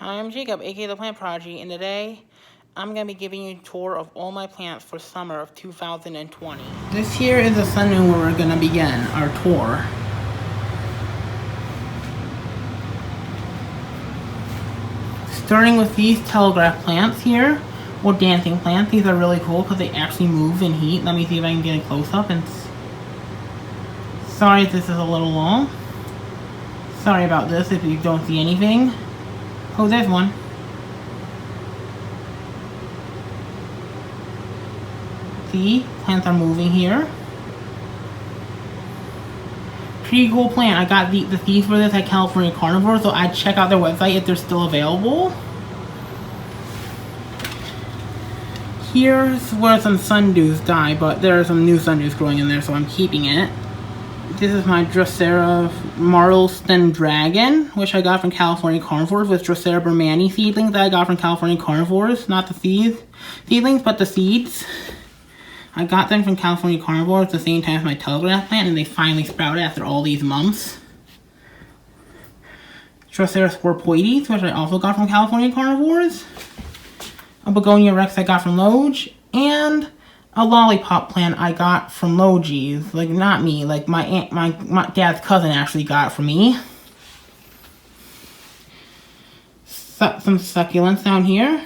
Hi, I'm Jacob, aka The Plant Prodigy, and today I'm going to be giving you a tour of all my plants for summer of 2020. This here is the sunroom where we're going to begin our tour. Starting with these telegraph plants here, or dancing plants. These are really cool because they actually move in heat. Let me see if I can get a close-up. Sorry if this is a little long. Sorry about this if you don't see anything. Oh, there's one. See, plants are moving here. Pretty cool plant. I got the seeds for this at California Carnivore, so I'd check out their website if they're still available. Here's where some sundews die, but there are some new sundews growing in there, so I'm keeping it. This is my Drosera Marlston Dragon, which I got from California Carnivores, with Drosera Bermani seedlings that I got from California Carnivores. Not the seedlings, but the seeds. I got them from California Carnivores at the same time as my telegraph plant, and they finally sprouted after all these months. Drosera Sporpoides, which I also got from California Carnivores. A Begonia Rex I got from Loge, and a lollipop plant I got from Loge's. Like, not me, like my dad's cousin actually got it for me. Some succulents down here.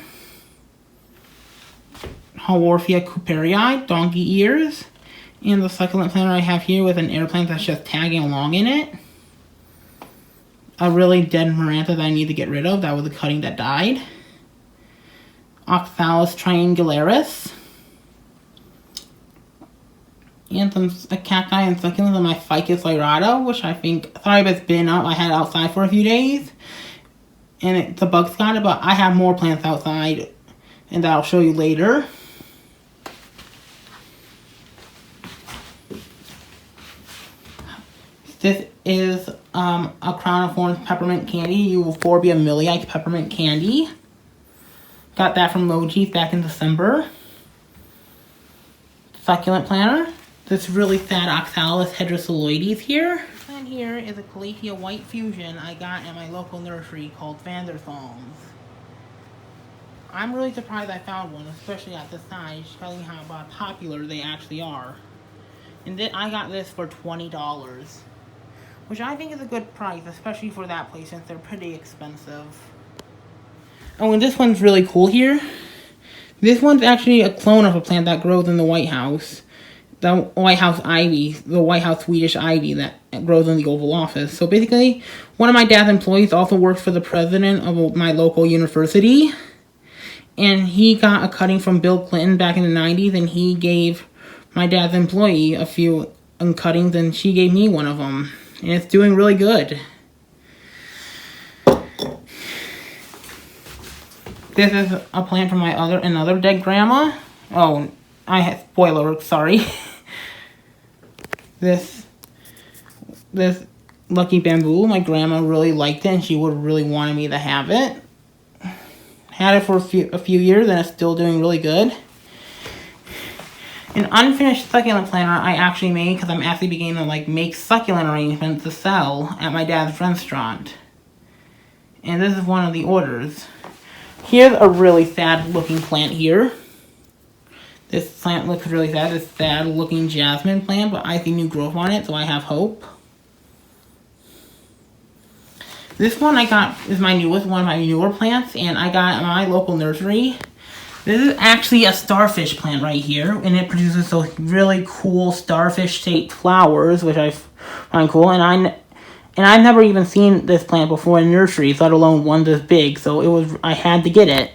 Haworthia Cooperii, donkey ears. And the succulent plant I have here with an air plant that's just tagging along in it. A really dead Marantha that I need to get rid of. That was a cutting that died. Oxalis triangularis. And some cacti and succulents on my Ficus lyrata, which I think, sorry if it's been up, I had it outside for a few days. And the bugs got it, but I have more plants outside, and that I'll show you later. This is a crown of thorns peppermint candy, Euphorbia millii peppermint candy. Got that from Loge's back in December. Succulent planter. This really sad Oxalis hedroceloides here. And here is a Calathea white fusion I got at my local nursery called Vanderthongs. I'm really surprised I found one, especially at this size, showing how popular they actually are. And I got this for $20, which I think is a good price, especially for that place since they're pretty expensive. Oh, and this one's really cool here. This one's actually a clone of a plant that grows in the White House. The White House ivy, the White House Swedish ivy that grows in the Oval Office. So basically, one of my dad's employees also works for the president of my local university. And he got a cutting from Bill Clinton back in the 90s, and he gave my dad's employee a few cuttings, and she gave me one of them. And it's doing really good. This is a plant from my another dead grandma. Oh, I had spoiler, sorry. This lucky bamboo, my grandma really liked it, and she would really wanted me to have it. Had it for a few years, and it's still doing really good. An unfinished succulent planter I actually made because I'm actually beginning to make succulent arrangements to sell at my dad's restaurant. And this is one of the orders. Here's a really sad looking plant here. This plant looks really sad. This sad looking jasmine plant, but I see new growth on it, so I have hope. This one I got is my newest, one of my newer plants, and I got it at my local nursery. This is actually a starfish plant right here, and it produces those really cool starfish-shaped flowers, which I find cool. And I've never even seen this plant before in nurseries, let alone one this big, so I had to get it.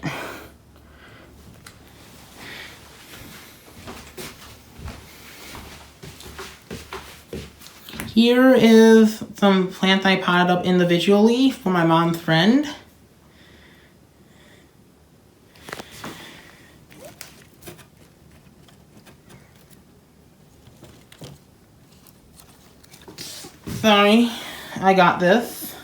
Here is some plants I potted up individually for my mom's friend. Sorry, I got this.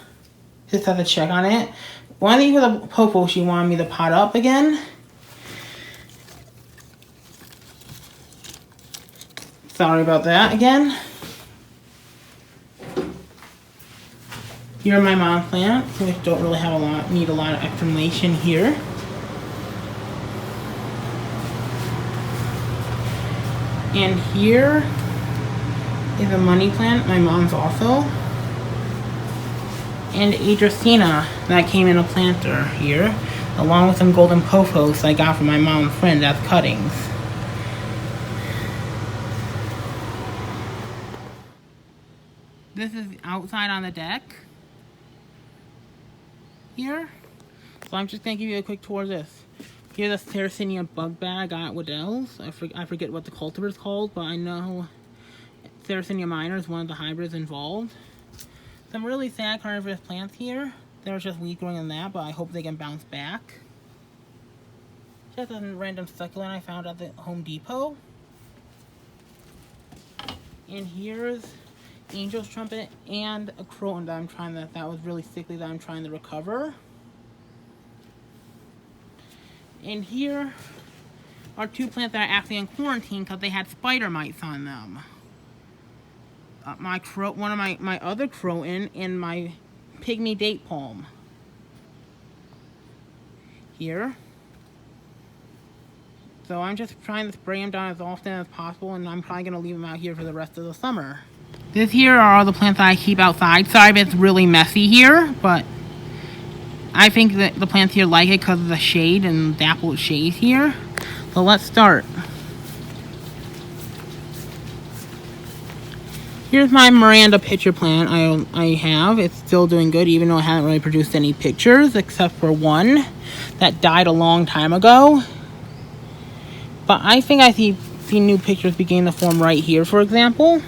Just have to check on it. One of these was a popo she wanted me to pot up again. Sorry about that again. Here are my mom plants, which don't really have need a lot of explanation here. And here is a money plant, my mom's also. And a Dracaena that came in a planter here, along with some golden pothos I got from my mom's friend as cuttings. This is outside on the deck here. So I'm just going to give you a quick tour of this. Here's a Sarracenia bug bat I got at Waddell's. I forget what the cultivar is called, but I know Sarracenia minor is one of the hybrids involved. Some really sad carnivorous plants here. There's just weeds growing in that, but I hope they can bounce back. Just a random succulent I found at the Home Depot. And here's Angel's Trumpet and a croton that was really sickly that I'm trying to recover. And here are two plants that are actually in quarantine because they had spider mites on them. One of my other croton and my pygmy date palm. Here. So I'm just trying to spray them down as often as possible, and I'm probably going to leave them out here for the rest of the summer. This here are all the plants that I keep outside. Sorry if it's really messy here, but I think that the plants here like it because of the shade and dappled shade here. So let's start. Here's my Miranda pitcher plant I have. It's still doing good, even though I haven't really produced any pictures, except for one that died a long time ago. But I think I see new pictures beginning to form right here, for example.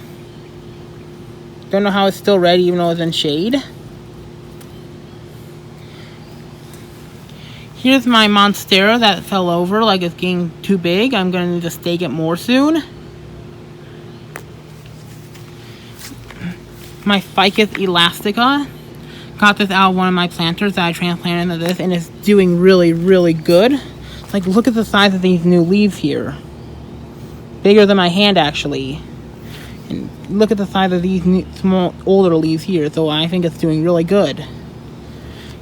Don't know how it's still red, even though it's in shade. Here's my Monstera that fell over like it's getting too big. I'm going to need to stake it more soon. My Ficus elastica. Got this out of one of my planters that I transplanted into this, and it's doing really, really good. Like, look at the size of these new leaves here. Bigger than my hand, actually. And look at the size of these new, small, older leaves here. So I think it's doing really good.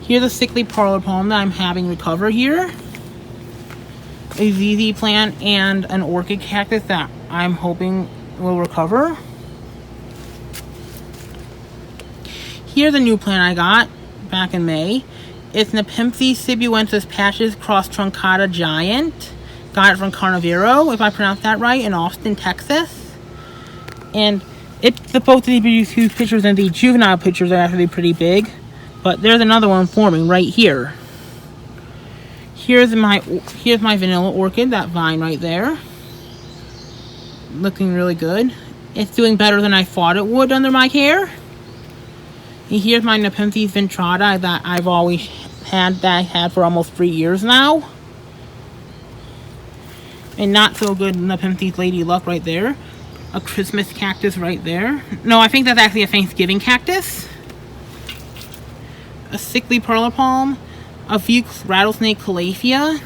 Here's a sickly parlor palm that I'm having recover here. A ZZ plant and an orchid cactus that I'm hoping will recover. Here's a new plant I got back in May. It's Nepenthes sibuensis patches cross truncata giant. Got it from Carnivoro, if I pronounced that right, in Austin, Texas. And it's supposed to be huge pictures, and the juvenile pictures are actually pretty big. But there's another one forming right here. Here's my vanilla orchid, that vine right there. Looking really good. It's doing better than I thought it would under my care. And here's my Nepenthes ventrata that I've always had, that I had for almost 3 years now. And not so good Nepenthes Lady Luck right there. A Christmas cactus right there. No, I think that's actually a Thanksgiving cactus. A sickly parlor palm. A Fuchs rattlesnake calathea.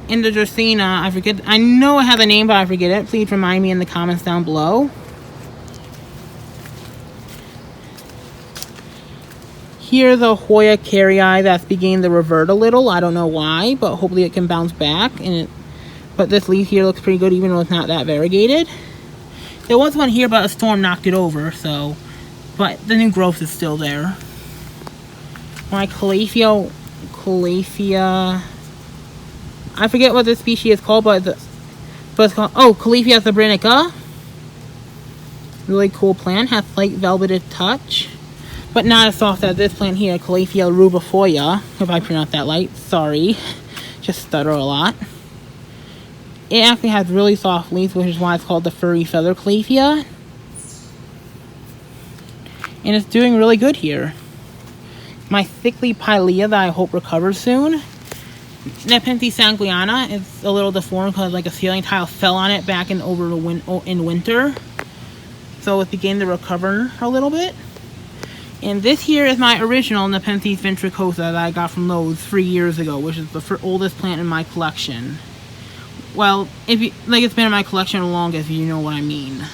And the Dracaena, I forget, I know it has a name, but I forget it. Please remind me in the comments down below. Here's a Hoya carrii that's beginning to revert a little. I don't know why, but hopefully it can bounce back. But this leaf here looks pretty good, even though it's not that variegated. There was one here, but a storm knocked it over, so. But the new growth is still there. My Calathea, I forget what this species is called, but it's called, Calathea sabronica. Really cool plant, has slight velveted touch. But not as soft as this plant here, Calathea rubifolia, if I pronounce that right. Sorry, just stutter a lot. It actually has really soft leaves, which is why it's called the furry feather Calathea. And it's doing really good here. My thickly pilea that I hope recovers soon. Nepenthes sanguiana is a little deformed because like a ceiling tile fell on it back in winter. So it's beginning to recover a little bit. And this here is my original Nepenthes ventricosa that I got from Lowe's 3 years ago, which is the oldest plant in my collection. Well, it's been in my collection the longest, if you know what I mean.